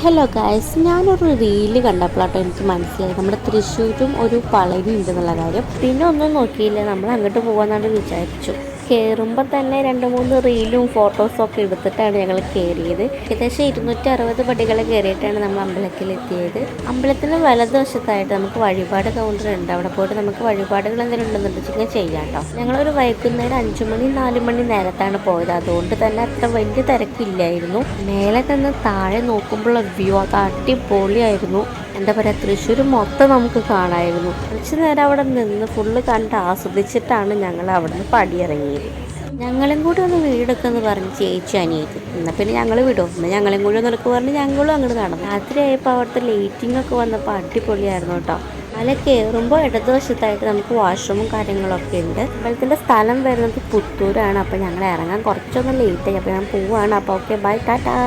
Hello guys, ഞാനൊരു reel കണ്ടപ്പോഴാട്ടോ എനിക്ക് മനസ്സിലായി നമ്മുടെ തൃശ്ശൂരും ഒരു പളനി ഉണ്ടെന്നുള്ള കാര്യം. പിന്നെ ഒന്നും നോക്കിയില്ല, നമ്മൾ അങ്ങോട്ട് പോകാമെന്നാണ് വിചാരിച്ചു. കയറുമ്പോൾ തന്നെ 2-3 റീലും ഫോട്ടോസും ഒക്കെ എടുത്തിട്ടാണ് ഞങ്ങൾ കയറിയത്. ഏകദേശം 260 പടികൾ കയറിയിട്ടാണ് നമ്മൾ അമ്പലത്തിലെത്തിയത്. അമ്പലത്തിന് വലതുവശത്തായിട്ട് നമുക്ക് വഴിപാട് കൗണ്ടർ ഉണ്ട്. അവിടെ പോയിട്ട് നമുക്ക് വഴിപാടുകൾ എന്തെങ്കിലും ഉണ്ടെന്നുണ്ടെങ്കിൽ ചെയ്യാം കേട്ടോ. ഞങ്ങളൊരു വൈകുന്നേരം 5 മണി 4 മണി നേരത്താണ് പോയത്. അതുകൊണ്ട് തന്നെ അത്ര വലിയ തിരക്കില്ലായിരുന്നു. മേലെ നിന്ന് താഴെ നോക്കുമ്പോൾ വ്യൂ അത് അടിപൊളിയായിരുന്നു. എന്താ പറയുക, തൃശ്ശൂർ മൊത്തം നമുക്ക് കാണാമായിരുന്നു. കുറച്ച് നേരം അവിടെ നിന്ന് ഫുള്ള് കണ്ട് ആസ്വദിച്ചിട്ടാണ് ഞങ്ങൾ അവിടെ നിന്ന് പടിയിറങ്ങിയത്. ഞങ്ങളും കൂടി ഒന്ന് വീടൊക്കെ പറഞ്ഞ് ചേച്ചി അനിയത്തി. എന്നാൽ പിന്നെ ഞങ്ങൾ വിടും, എന്നാൽ ഞങ്ങളും കൂടി ഒന്ന് എടുക്കുക പറഞ്ഞ് ഞങ്ങളും അങ്ങോട്ട് നടന്നു. രാത്രിയായപ്പോൾ അവിടുത്തെ ലൈറ്റിംഗ് ഒക്കെ വന്നപ്പോൾ അടിപൊളിയായിരുന്നു കേട്ടോ. മല കയറുമ്പോൾ ഇടതുവശത്തായിട്ട് നമുക്ക് വാഷ്റൂമും കാര്യങ്ങളൊക്കെ ഉണ്ട്. അമ്പലത്തിൻ്റെ സ്ഥലം വരുന്നത് പുത്തൂരാണ്. അപ്പോൾ ഞങ്ങൾ ഇറങ്ങാൻ കുറച്ചൊന്ന് ലേറ്റായി. അപ്പോൾ ഞാൻ പോവാണ്. അപ്പോൾ ഓക്കെ, ബൈ, ടാറ്റാ.